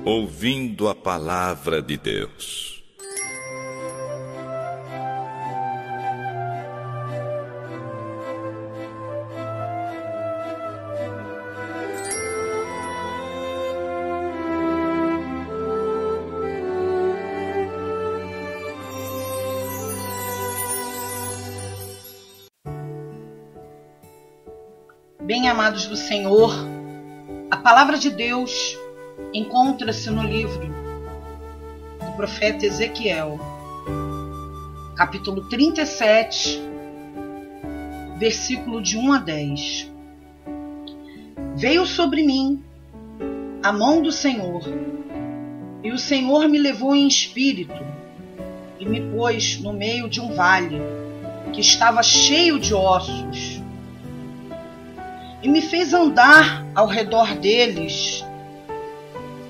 ouvindo a palavra de Deus. Bem amados do Senhor, a palavra de Deus encontra-se no livro do profeta Ezequiel, capítulo 37, versículo de 1 a 10. Veio sobre mim a mão do Senhor, e o Senhor me levou em espírito e me pôs no meio de um vale que estava cheio de ossos, e me fez andar ao redor deles,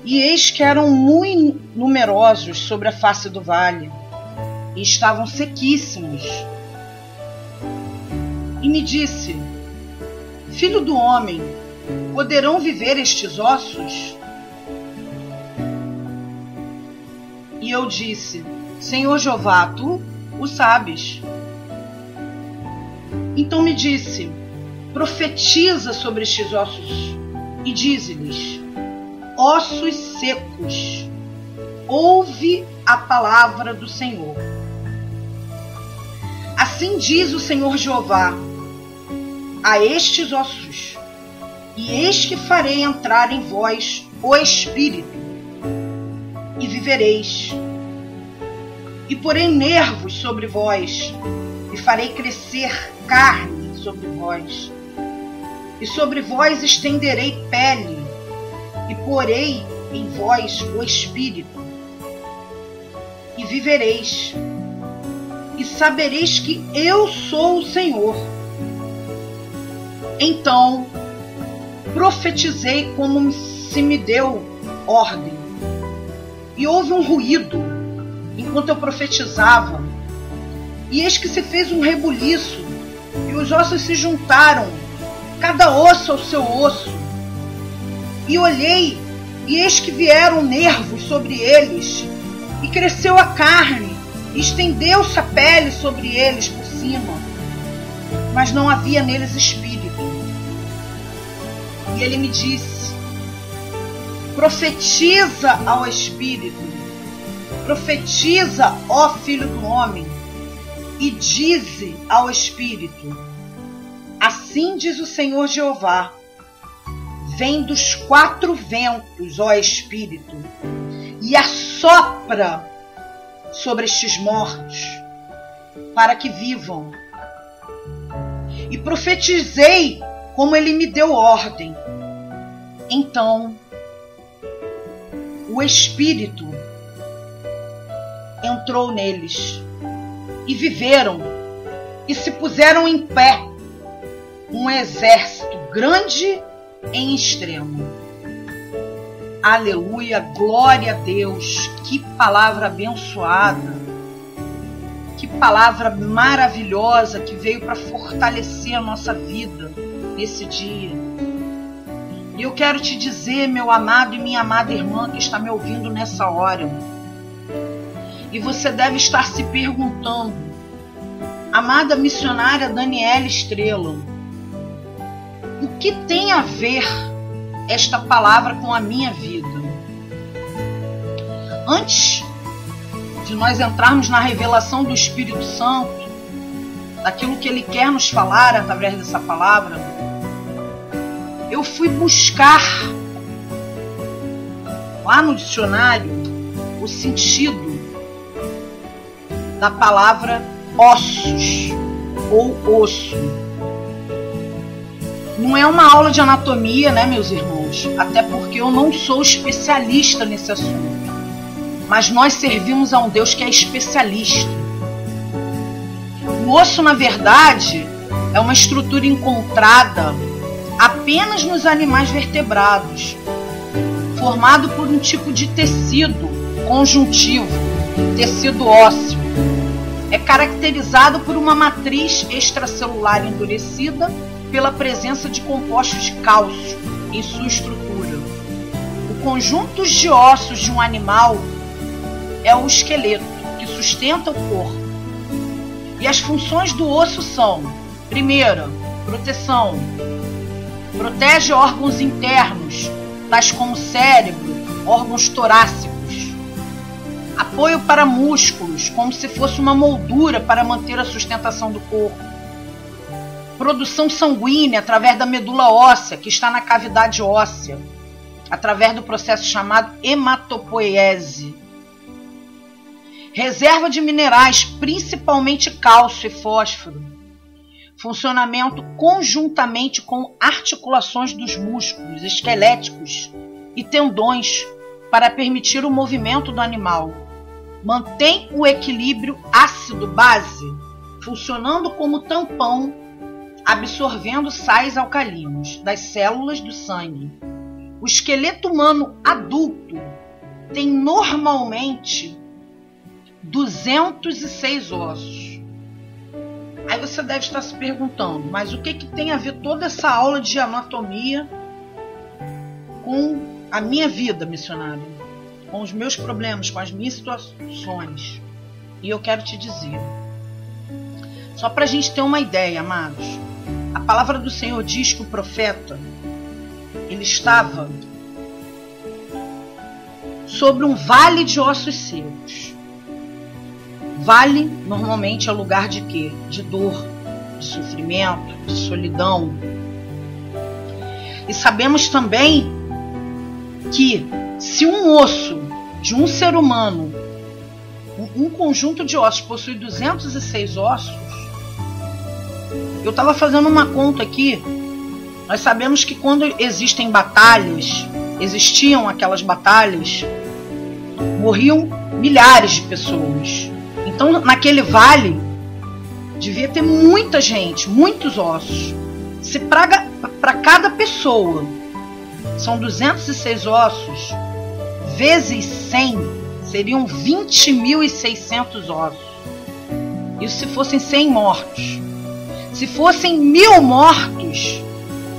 e eis que eram muito numerosos sobre a face do vale, e estavam sequíssimos. E me disse: Filho do homem, poderão viver estes ossos? E eu disse: Senhor Jeová, tu o sabes. Então me disse: profetiza sobre estes ossos e dize-lhes: ossos secos, ouve a palavra do Senhor. Assim diz o Senhor Jeová a estes ossos: e eis que farei entrar em vós o Espírito, e vivereis. E porei nervos sobre vós, e farei crescer carne sobre vós. E sobre vós estenderei pele, e porei em vós o Espírito, e vivereis, e sabereis que eu sou o Senhor. Então profetizei como se me deu ordem, e houve um ruído enquanto eu profetizava, e eis que se fez um rebuliço, e os ossos se juntaram, cada osso ao seu osso. E olhei, e eis que vieram nervos sobre eles, e cresceu a carne, e estendeu-se a pele sobre eles por cima, mas não havia neles espírito. E ele me disse: profetiza ao Espírito, profetiza, ó Filho do homem, e dize ao Espírito: assim diz o Senhor Jeová: vem dos quatro ventos, ó Espírito, e assopra sobre estes mortos, para que vivam. E profetizei como ele me deu ordem. Então o Espírito entrou neles, e viveram, e se puseram em pé, um exército grande em extremo. Aleluia, glória a Deus. Que palavra abençoada, que palavra maravilhosa que veio para fortalecer a nossa vida nesse dia. E eu quero te dizer, meu amado e minha amada irmã que está me ouvindo nessa hora, e você deve estar se perguntando: amada missionária Daniela Estrela, o que tem a ver esta palavra com a minha vida? Antes de nós entrarmos na revelação do Espírito Santo, daquilo que Ele quer nos falar através dessa palavra, eu fui buscar lá no dicionário o sentido da palavra ossos ou osso. Não é uma aula de anatomia, né, meus irmãos? Até porque eu não sou especialista nesse assunto. Mas nós servimos a um Deus que é especialista. O osso, na verdade, é uma estrutura encontrada apenas nos animais vertebrados, formado por um tipo de tecido conjuntivo, tecido ósseo. É caracterizado por uma matriz extracelular endurecida pela presença de compostos de cálcio em sua estrutura. O conjuntos de ossos de um animal é o esqueleto, que sustenta o corpo. E as funções do osso são: primeira, proteção. Protege órgãos internos, tais como cérebro, órgãos torácicos. Apoio para músculos, como se fosse uma moldura para manter a sustentação do corpo. Produção sanguínea através da medula óssea, que está na cavidade óssea, através do processo chamado hematopoiese. Reserva de minerais, principalmente cálcio e fósforo. Funcionamento conjuntamente com articulações dos músculos esqueléticos e tendões para permitir o movimento do animal. Mantém o equilíbrio ácido-base, funcionando como tampão, absorvendo sais alcalinos das células do sangue. O esqueleto humano adulto tem normalmente 206 ossos. Aí você deve estar se perguntando, mas o que tem a ver toda essa aula de anatomia com a minha vida, missionário? Com os meus problemas, com as minhas situações? E eu quero te dizer, só para a gente ter uma ideia, amados, a palavra do Senhor diz que o profeta, ele estava sobre um vale de ossos secos. Vale, normalmente, é lugar de quê? De dor, de sofrimento, de solidão. E sabemos também que se um osso de um ser humano, um conjunto de ossos, possui 206 ossos, eu estava fazendo uma conta aqui, nós sabemos que quando existem batalhas, existiam aquelas batalhas, morriam milhares de pessoas. Então, naquele vale, devia ter muita gente, muitos ossos. Se para cada pessoa são 206 ossos, vezes 100, seriam 20.600 ossos. Isso se fossem 100 mortos. Se fossem 1.000 mortos,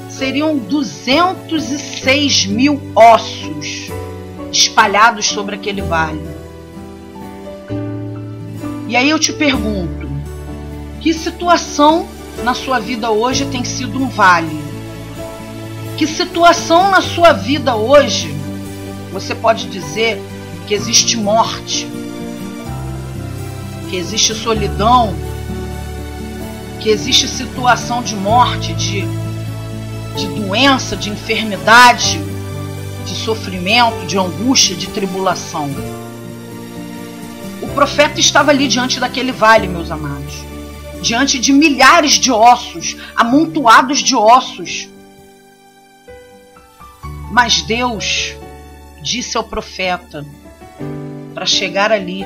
seriam 206.000 ossos espalhados sobre aquele vale. E aí eu te pergunto, que situação na sua vida hoje tem sido um vale? Que situação na sua vida hoje você pode dizer que existe morte, que existe solidão, que existe situação de morte, de doença, de enfermidade, de sofrimento, de angústia, de tribulação? O profeta estava ali diante daquele vale, meus amados, diante de milhares de ossos, amontoados de ossos. Mas Deus disse ao profeta para chegar ali,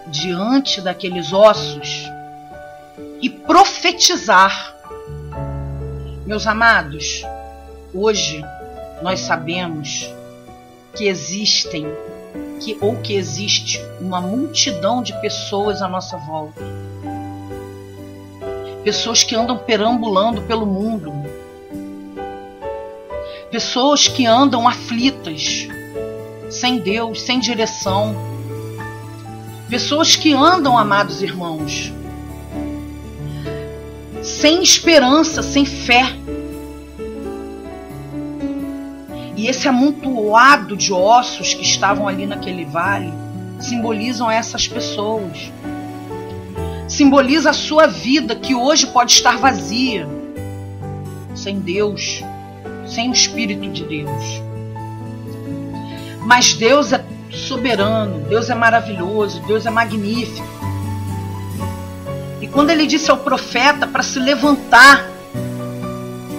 diante daqueles ossos, e profetizar. Meus amados, hoje nós sabemos que existe uma multidão de pessoas à nossa volta. Pessoas que andam perambulando pelo mundo. Pessoas que andam aflitas, sem Deus, sem direção. Pessoas que andam, amados irmãos, sem esperança, sem fé. E esse amontoado de ossos que estavam ali naquele vale simbolizam essas pessoas. Simboliza a sua vida, que hoje pode estar vazia, sem Deus, sem o Espírito de Deus. Mas Deus é soberano, Deus é maravilhoso, Deus é magnífico. E quando ele disse ao profeta para se levantar,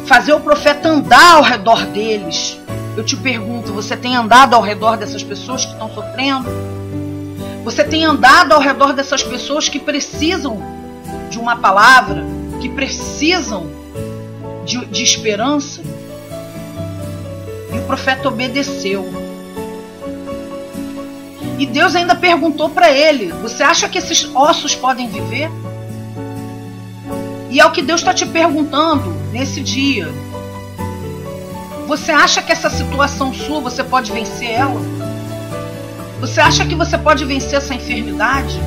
fazer o profeta andar ao redor deles, eu te pergunto, você tem andado ao redor dessas pessoas que estão sofrendo? Você tem andado ao redor dessas pessoas que precisam de uma palavra, que precisam de esperança? E o profeta obedeceu. E Deus ainda perguntou para ele, você acha que esses ossos podem viver? E é o que Deus está te perguntando nesse dia. Você acha que essa situação sua, você pode vencer ela? Você acha que você pode vencer essa enfermidade?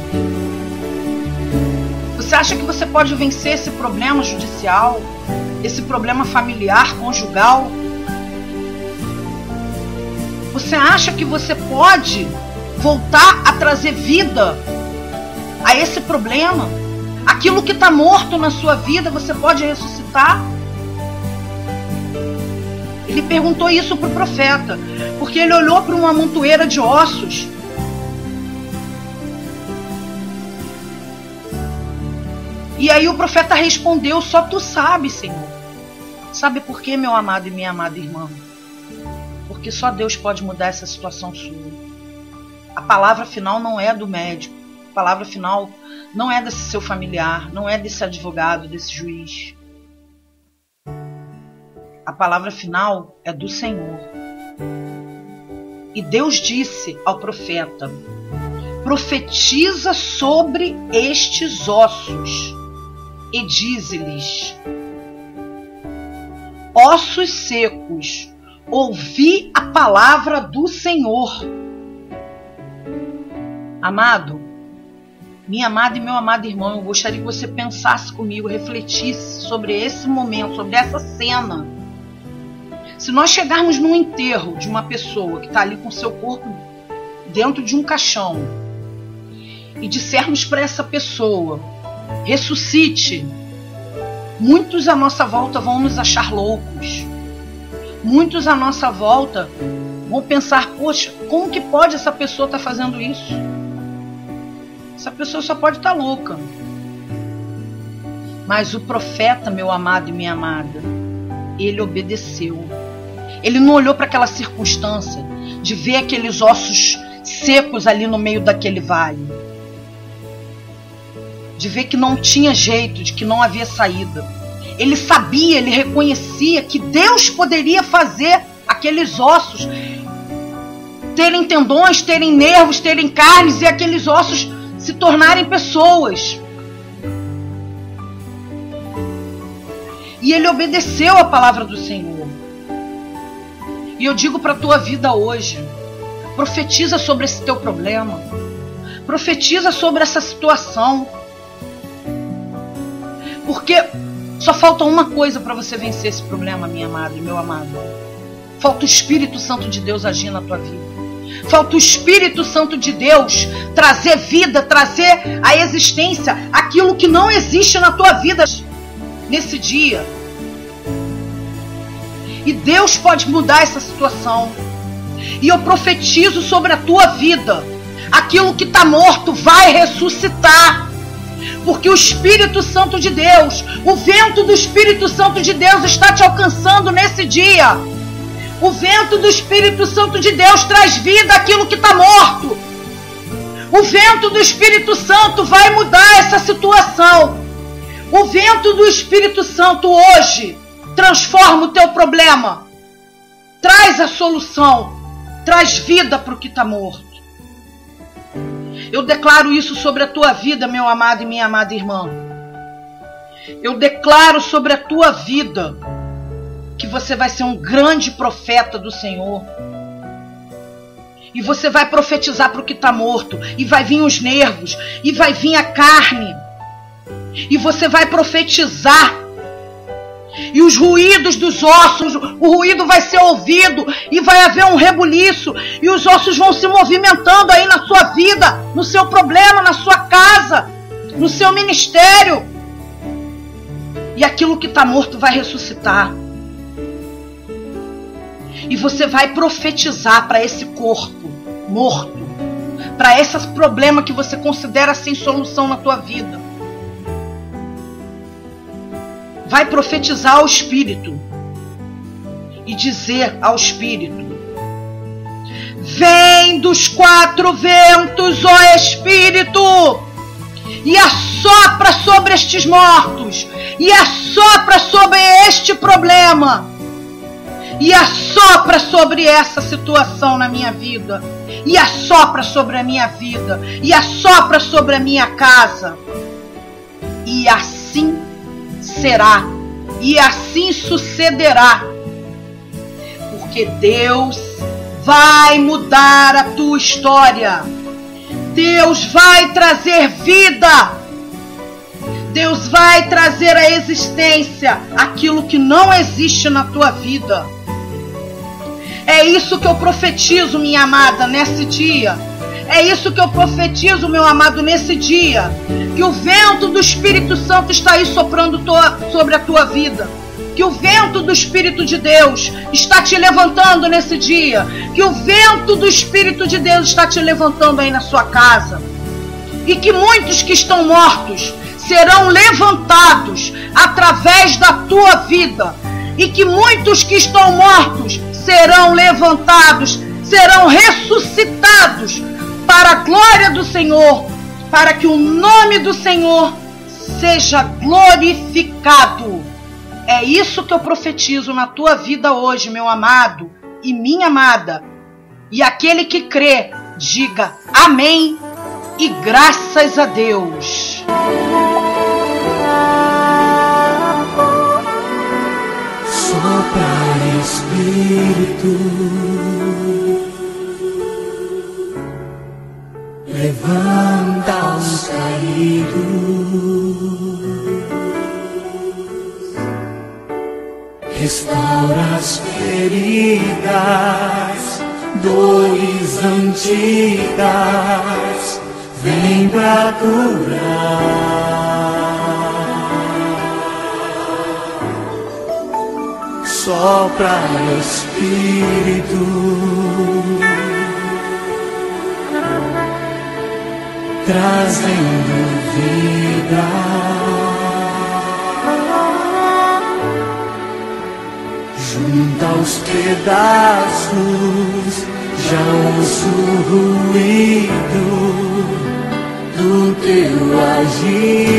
Você acha que você pode vencer esse problema judicial? Esse problema familiar, conjugal? Você acha que você pode voltar a trazer vida a esse problema? Aquilo que está morto na sua vida, você pode ressuscitar? Ele perguntou isso para o profeta, porque ele olhou para uma montoeira de ossos. E aí o profeta respondeu: só tu sabes, Senhor. Sabe por quê, meu amado e minha amada irmã? Porque só Deus pode mudar essa situação sua. A palavra final não é do médico. A palavra final não é desse seu familiar, não é desse advogado, desse juiz. A palavra final é do Senhor. E Deus disse ao profeta: profetiza sobre estes ossos e dize-lhes: ossos secos, ouvi a palavra do Senhor. Amado, minha amada e meu amado irmão, eu gostaria que você pensasse comigo, refletisse sobre esse momento, sobre essa cena. Se nós chegarmos num enterro de uma pessoa que está ali com seu corpo dentro de um caixão e dissermos para essa pessoa: ressuscite, muitos à nossa volta vão nos achar loucos. Muitos à nossa volta vão pensar: poxa, como que pode essa pessoa estar fazendo isso? Essa pessoa só pode estar louca. Mas o profeta, meu amado e minha amada, ele obedeceu. Ele não olhou para aquela circunstância de ver aqueles ossos secos ali no meio daquele vale, de ver que não tinha jeito, de que não havia saída. Ele sabia, ele reconhecia que Deus poderia fazer aqueles ossos terem tendões, terem nervos, terem carnes, e aqueles ossos se tornarem pessoas. E ele obedeceu a palavra do Senhor. E eu digo para a tua vida hoje: profetiza sobre esse teu problema, profetiza sobre essa situação, porque só falta uma coisa para você vencer esse problema, minha amada e meu amado. Falta o Espírito Santo de Deus agir na tua vida. Falta o Espírito Santo de Deus trazer vida, trazer à existência aquilo que não existe na tua vida nesse dia. E Deus pode mudar essa situação. E eu profetizo sobre a tua vida: aquilo que está morto vai ressuscitar. Porque o Espírito Santo de Deus, o vento do Espírito Santo de Deus está te alcançando nesse dia. O vento do Espírito Santo de Deus traz vida àquilo que está morto. O vento do Espírito Santo vai mudar essa situação. O vento do Espírito Santo hoje transforma o teu problema. Traz a solução. Traz vida para o que está morto. Eu declaro isso sobre a tua vida, meu amado e minha amada irmã. Eu declaro sobre a tua vida que você vai ser um grande profeta do Senhor. E você vai profetizar para o que está morto. E vai vir os nervos. E vai vir a carne. E você vai profetizar. E os ruídos dos ossos, o ruído vai ser ouvido. E vai haver um rebuliço. E os ossos vão se movimentando aí na sua vida, no seu problema, na sua casa, no seu ministério. E aquilo que está morto vai ressuscitar. E você vai profetizar para esse corpo morto, para esse problema que você considera sem solução na tua vida. Vai profetizar ao Espírito e dizer ao Espírito: vem dos quatro ventos, ó Espírito, e assopra sobre estes mortos, e assopra sobre este problema, e assopra sobre essa situação na minha vida, e assopra sobre a minha vida, e assopra sobre a minha casa. E assim será, e assim sucederá. porque Deus vai mudar a tua história. Deus vai trazer vida. Deus vai trazer à existência aquilo que não existe na tua vida. É isso que eu profetizo, minha amada, nesse dia. É isso que eu profetizo, meu amado, nesse dia. Que o vento do Espírito Santo está aí soprando sobre a tua vida. Que o vento do Espírito de Deus está te levantando nesse dia. Que o vento do Espírito de Deus está te levantando aí na sua casa. E que muitos que estão mortos serão levantados através da tua vida. E que muitos que estão mortos serão levantados, serão ressuscitados para a glória do Senhor, para que o nome do Senhor seja glorificado. É isso que eu profetizo na tua vida hoje, meu amado e minha amada. E aquele que crê, diga amém e graças a Deus. Sopra, Espírito, levanta os caídos, restaura as feridas, dores antigas, vem pra curar. Sopra, Espírito, trazendo vida. Junta os pedaços, já ouço o ruído do teu agir.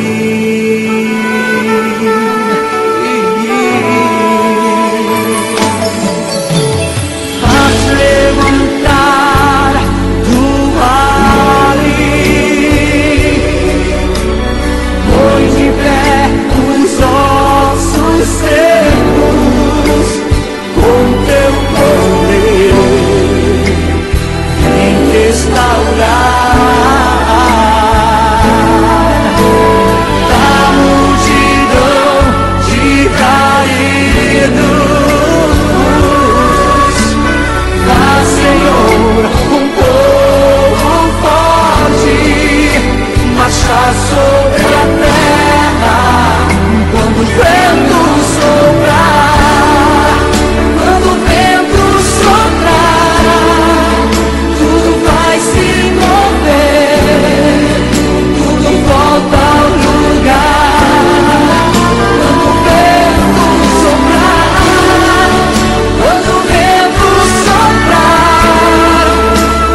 Sobre a terra, quando o vento soprar, quando o vento soprar, tudo vai se mover, tudo volta ao lugar. Quando o vento soprar, quando o vento soprar,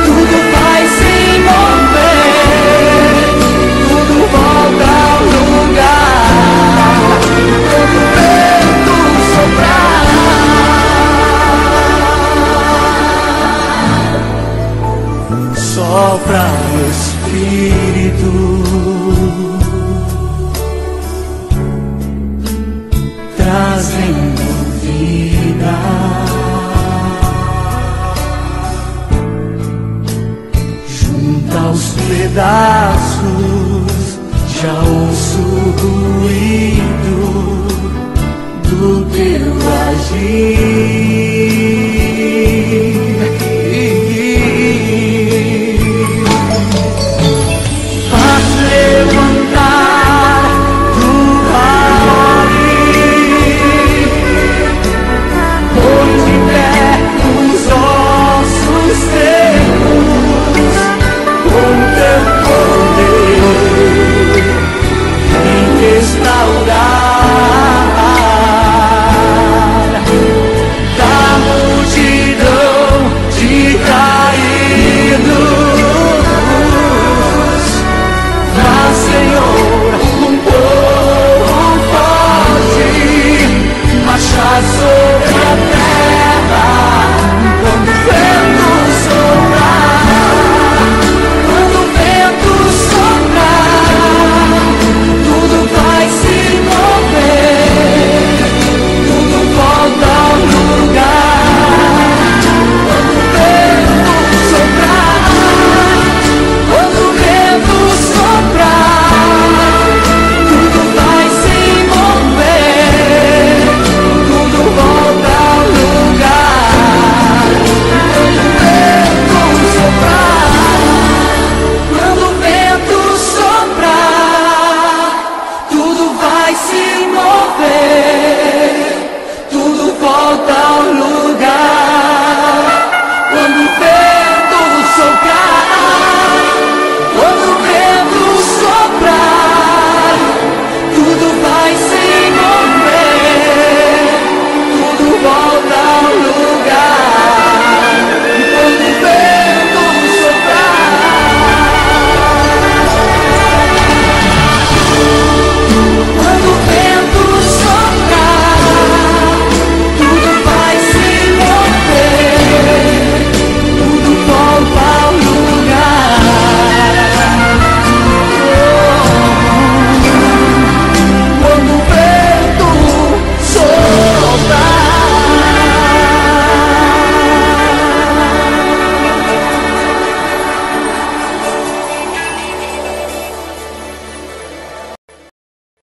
tudo vai se mover, volta ao lugar. Quando o vento soprar, sopra, Espírito, trazendo vida. Junta os pedaços, já ouço o ruído do teu agir.